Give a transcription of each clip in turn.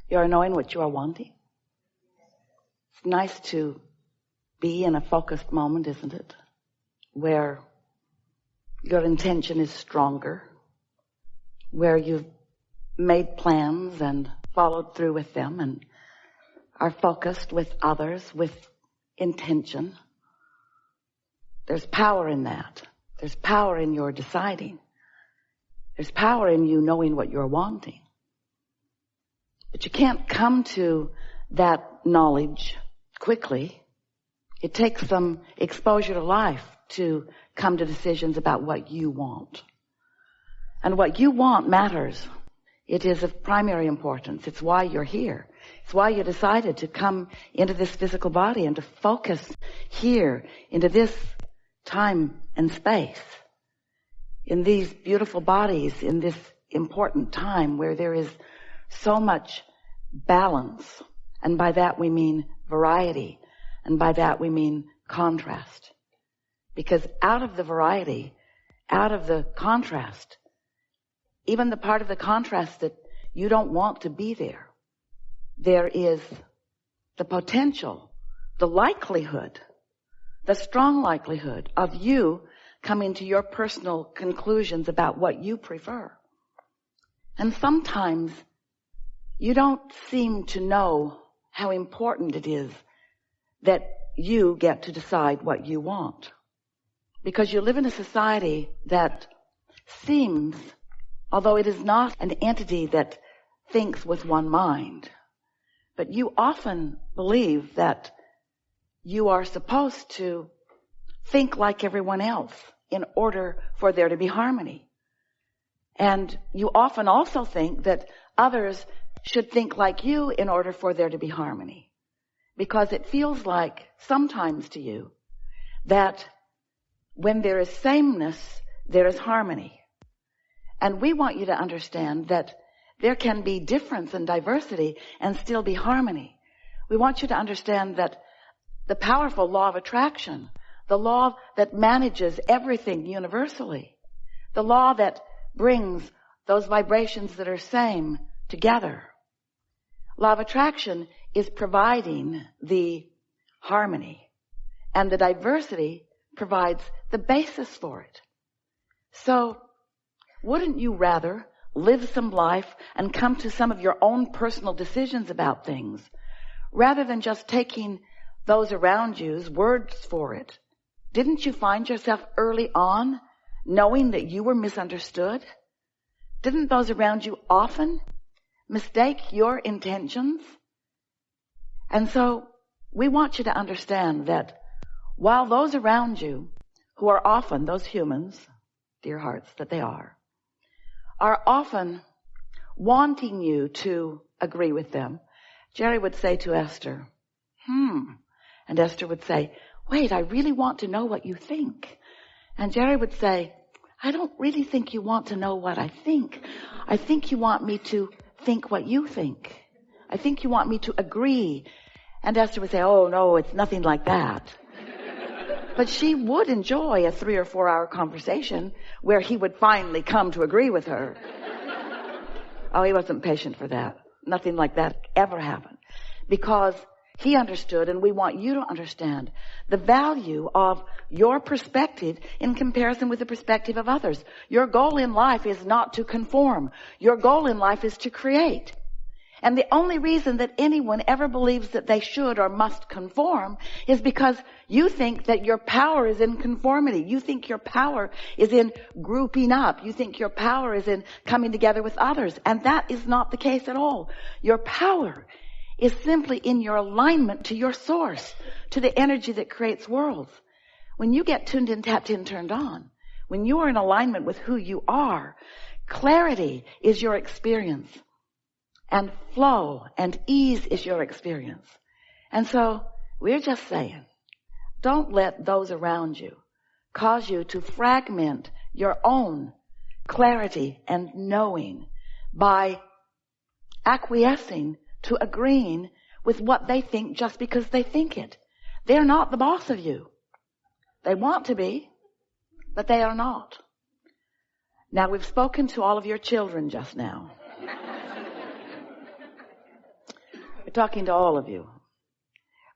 You are knowing what you are wanting. It's nice to be in a focused moment, isn't it? Where your intention is stronger, where you've made plans and followed through with them and are focused with others with intention. There's power in that. There's power in your deciding. There's power in you knowing what you're wanting. But you can't come to that knowledge quickly. It takes some exposure to life to come to decisions about what you want. And what you want matters. It is of primary importance. It's why you're here. It's why you decided to come into this physical body and to focus here into this time and space, in these beautiful bodies, in this important time where there is so much balance. And by that we mean variety. And by that we mean contrast. Because out of the variety, out of the contrast, even the part of the contrast that you don't want to be there, there is the potential, the likelihood, the strong likelihood of you coming to your personal conclusions about what you prefer. And sometimes you don't seem to know how important it is that you get to decide what you want. Because you live in a society that seems, although it is not an entity that thinks with one mind, but you often believe that you are supposed to think like everyone else in order for there to be harmony. And you often also think that others should think like you in order for there to be harmony. Because it feels like sometimes to you that when there is sameness, there is harmony. And we want you to understand that there can be difference and diversity and still be harmony. We want you to understand that the powerful law of attraction, the law that manages everything universally, the law that brings those vibrations that are same together. Law of attraction is providing the harmony, and the diversity provides the basis for it. So, wouldn't you rather live some life and come to some of your own personal decisions about things, rather than just taking those around you's words for it? Didn't you find yourself early on knowing that you were misunderstood? Didn't those around you often mistake your intentions? And so we want you to understand that while those around you, who are often those humans, dear hearts that they are often wanting you to agree with them, Jerry would say to Esther, and Esther would say, wait, I really want to know what you think. And Jerry would say, I don't really think you want to know what I think. I think you want me to think what you think. I think you want me to agree. And Esther would say, oh no, it's nothing like that. But she would enjoy a 3 or 4 hour conversation where he would finally come to agree with her. Oh, he wasn't patient for that. Nothing like that ever happened. Because he understood, and we want you to understand, the value of your perspective in comparison with the perspective of others. Your goal in life is not to conform. Your goal in life is to create. And the only reason that anyone ever believes that they should or must conform is because you think that your power is in conformity. You think your power is in grouping up. You think your power is in coming together with others. And that is not the case at all. Your power is simply in your alignment to your source, to the energy that creates worlds. When you get tuned in, tapped in, turned on, when you are in alignment with who you are, clarity is your experience. And flow and ease is your experience. And so we're just saying, don't let those around you cause you to fragment your own clarity and knowing by acquiescing to agreeing with what they think just because they think it. They're not the boss of you. They want to be, but they are not. Now, we've spoken to all of your children just now. talking to all of you.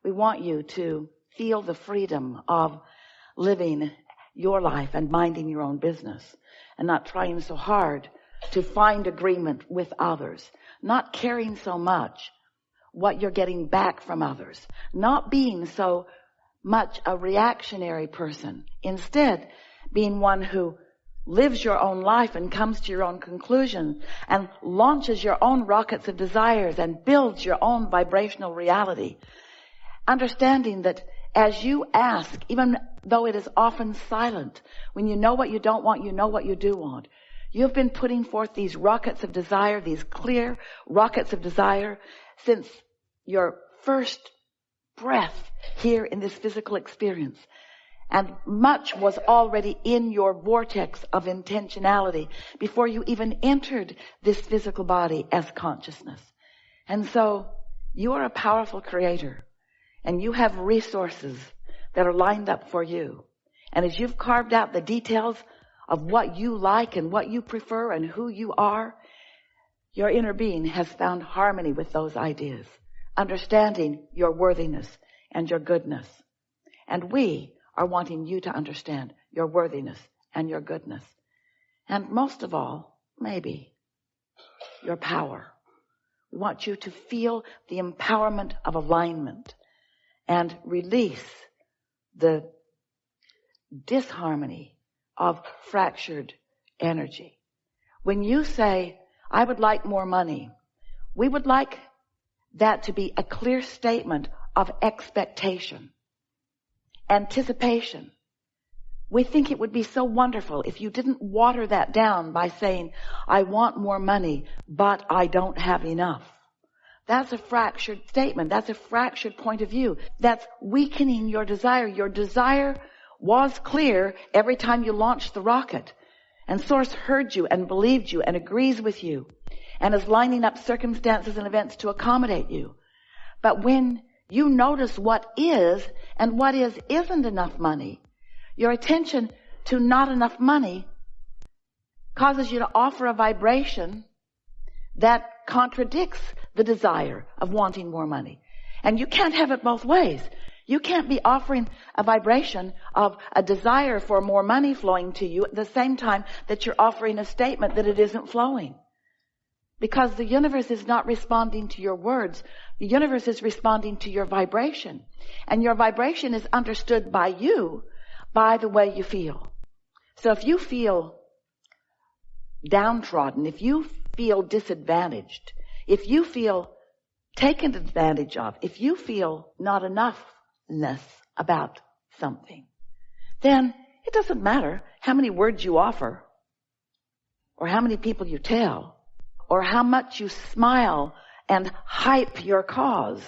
We want you to feel the freedom of living your life and minding your own business and not trying so hard to find agreement with others, not caring so much what you're getting back from others, not being so much a reactionary person, instead being one who lives your own life and comes to your own conclusions and launches your own rockets of desires and builds your own vibrational reality. Understanding that as you ask, even though it is often silent, when you know what you don't want, you know what you do want. You've been putting forth these rockets of desire, these clear rockets of desire, since your first breath here in this physical experience. And much was already in your vortex of intentionality before you even entered this physical body as consciousness. And so you are a powerful creator, and you have resources that are lined up for you. And as you've carved out the details of what you like and what you prefer and who you are, your inner being has found harmony with those ideas, understanding your worthiness and your goodness. And we are wanting you to understand your worthiness and your goodness. And most of all, maybe, your power. We want you to feel the empowerment of alignment and release the disharmony of fractured energy. When you say, I would like more money, we would like that to be a clear statement of expectation, anticipation. We think it would be so wonderful if you didn't water that down by saying, I want more money, but I don't have enough. That's a fractured statement. That's a fractured point of view. That's weakening your desire. Your desire was clear every time you launched the rocket. And Source heard you and believed you and agrees with you and is lining up circumstances and events to accommodate you. But when you notice what is and what isn't enough money, your attention to not enough money causes you to offer a vibration that contradicts the desire of wanting more money. And you can't have it both ways. You can't be offering a vibration of a desire for more money flowing to you at the same time that you're offering a statement that it isn't flowing. Because the universe is not responding to your words. The universe is responding to your vibration. And your vibration is understood by you by the way you feel. So if you feel downtrodden, if you feel disadvantaged, if you feel taken advantage of, if you feel not enoughness about something, then it doesn't matter how many words you offer or how many people you tell or how much you smile and hype your cause.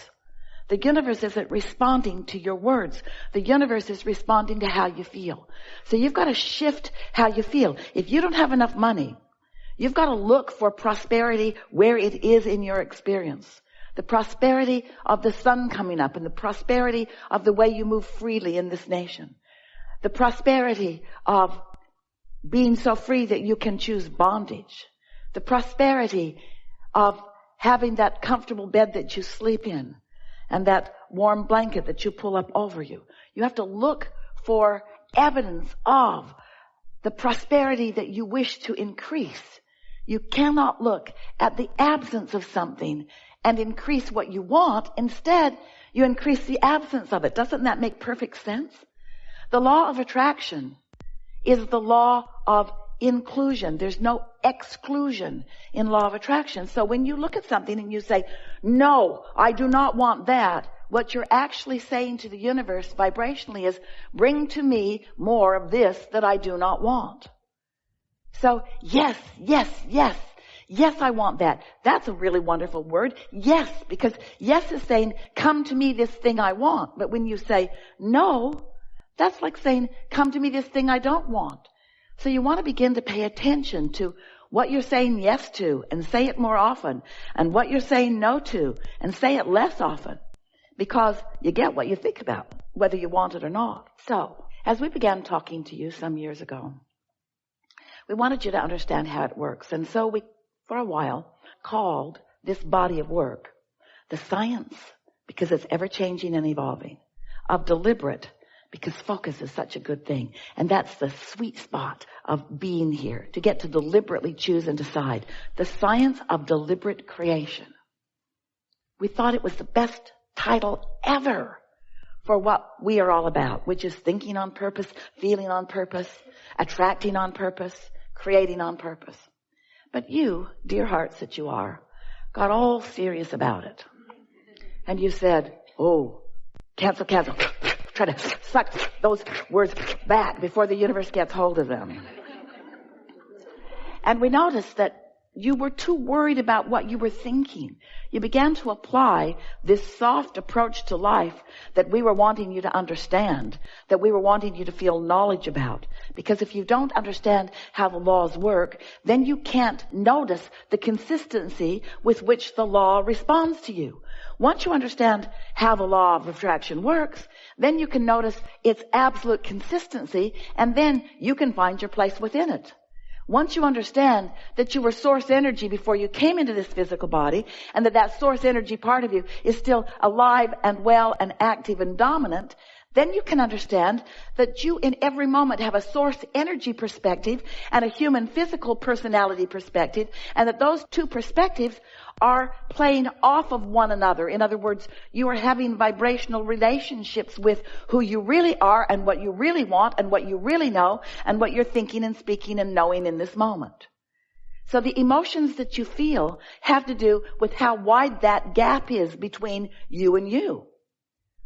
The universe isn't responding to your words. The universe is responding to how you feel. So you've got to shift how you feel. If you don't have enough money, you've got to look for prosperity where it is in your experience. The prosperity of the sun coming up and the prosperity of the way you move freely in this nation. The prosperity of being so free that you can choose bondage. The prosperity of having that comfortable bed that you sleep in and that warm blanket that you pull up over you. You have to look for evidence of the prosperity that you wish to increase. You cannot look at the absence of something and increase what you want. Instead, you increase the absence of it. Doesn't that make perfect sense? The law of attraction is the law of inclusion. There's no exclusion in law of attraction. So when you look at something and you say, no, I do not want that, what you're actually saying to the universe vibrationally is, bring to me more of this that I do not want. So yes, yes, yes. Yes, I want that. That's a really wonderful word. Yes, because yes is saying, come to me this thing I want. But when you say no, that's like saying, come to me this thing I don't want. So you want to begin to pay attention to what you're saying yes to and say it more often, and what you're saying no to and say it less often, because you get what you think about, whether you want it or not. So as we began talking to you some years ago, we wanted you to understand how it works. And so we, for a while, called this body of work The science, because it's ever changing and evolving. Of deliberate, because focus is such a good thing. And that's the sweet spot of being here, to get to deliberately choose and decide. The science of deliberate creation. We thought it was the best title ever for what we are all about, which is thinking on purpose, feeling on purpose, attracting on purpose, creating on purpose. But you, dear hearts that you are, got all serious about it. And you said, oh, cancel. Try to suck those words back before the universe gets hold of them. And we noticed that you were too worried about what you were thinking. You began to apply this soft approach to life that we were wanting you to understand, that we were wanting you to feel knowledge about. Because if you don't understand how the laws work, then you can't notice the consistency with which the law responds to you. Once you understand how the law of attraction works, then you can notice its absolute consistency, and then you can find your place within it. Once you understand that you were source energy before you came into this physical body, and that source energy part of you is still alive and well and active and dominant, then you can understand that you in every moment have a source energy perspective and a human physical personality perspective, and that those two perspectives are playing off of one another. In other words, you are having vibrational relationships with who you really are and what you really want and what you really know and what you're thinking and speaking and knowing in this moment. So the emotions that you feel have to do with how wide that gap is between you and you.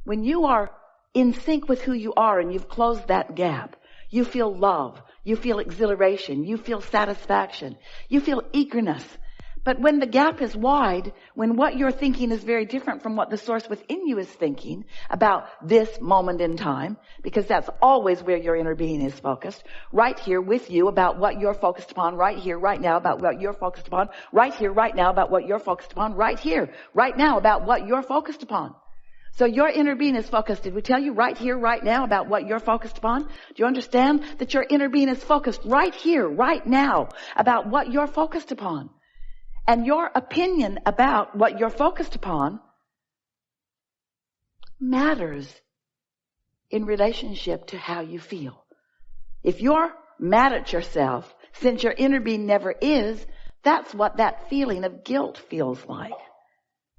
When you are in sync with who you are and you've closed that gap, you feel love, you feel exhilaration, you feel satisfaction, you feel eagerness. But when the gap is wide, when what you're thinking is very different from what the source within you is thinking about this moment in time, because that's always where your inner being is focused, right here with you about what you're focused upon, right here, right now about what you're focused upon, right here, right now about what you're focused upon, right here, right now about what you're focused upon. So your inner being is focused. Did we tell you right here, right now about what you're focused upon? Do you understand that your inner being is focused right here, right now about what you're focused upon? And your opinion about what you're focused upon matters in relationship to how you feel. If you're mad at yourself, since your inner being never is, that's what that feeling of guilt feels like,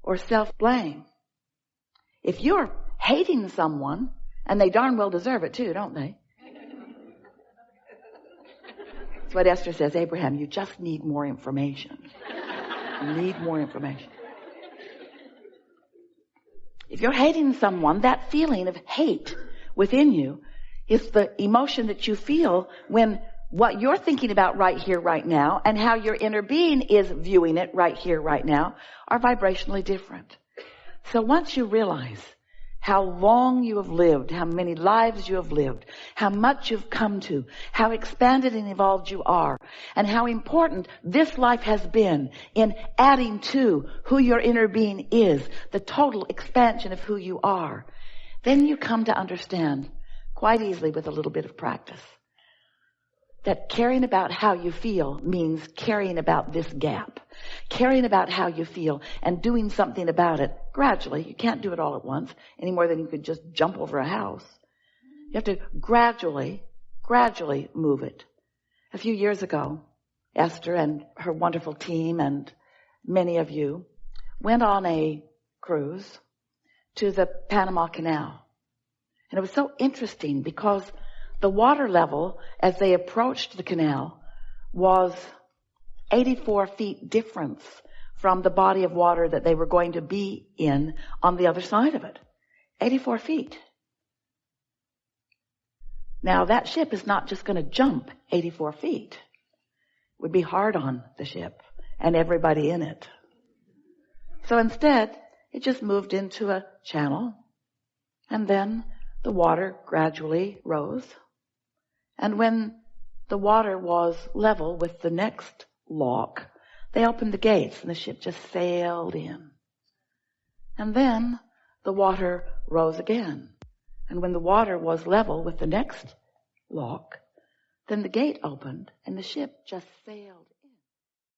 or self-blame. If you're hating someone, and they darn well deserve it too, don't they? That's what Esther says, Abraham, you just need more information. You need more information. If you're hating someone, that feeling of hate within you is the emotion that you feel when what you're thinking about right here, right now, and how your inner being is viewing it right here, right now, are vibrationally different. So once you realize how long you have lived, how many lives you have lived, how much you've come to, how expanded and evolved you are, and how important this life has been in adding to who your inner being is, the total expansion of who you are, then you come to understand quite easily with a little bit of practice that caring about how you feel means caring about this gap. Caring about how you feel and doing something about it gradually. You can't do it all at once any more than you could just jump over a house. You have to gradually move it. A few years ago, Esther and her wonderful team and many of you went on a cruise to the Panama Canal. And it was so interesting because the water level as they approached the canal was 84 feet difference from the body of water that they were going to be in on the other side of it. 84 feet. Now that ship is not just going to jump 84 feet. It would be hard on the ship and everybody in it. So instead, it just moved into a channel, and then the water gradually rose. And when the water was level with the next lock, they opened the gates and the ship just sailed in. And then the water rose again. And when the water was level with the next lock, then the gate opened and the ship just sailed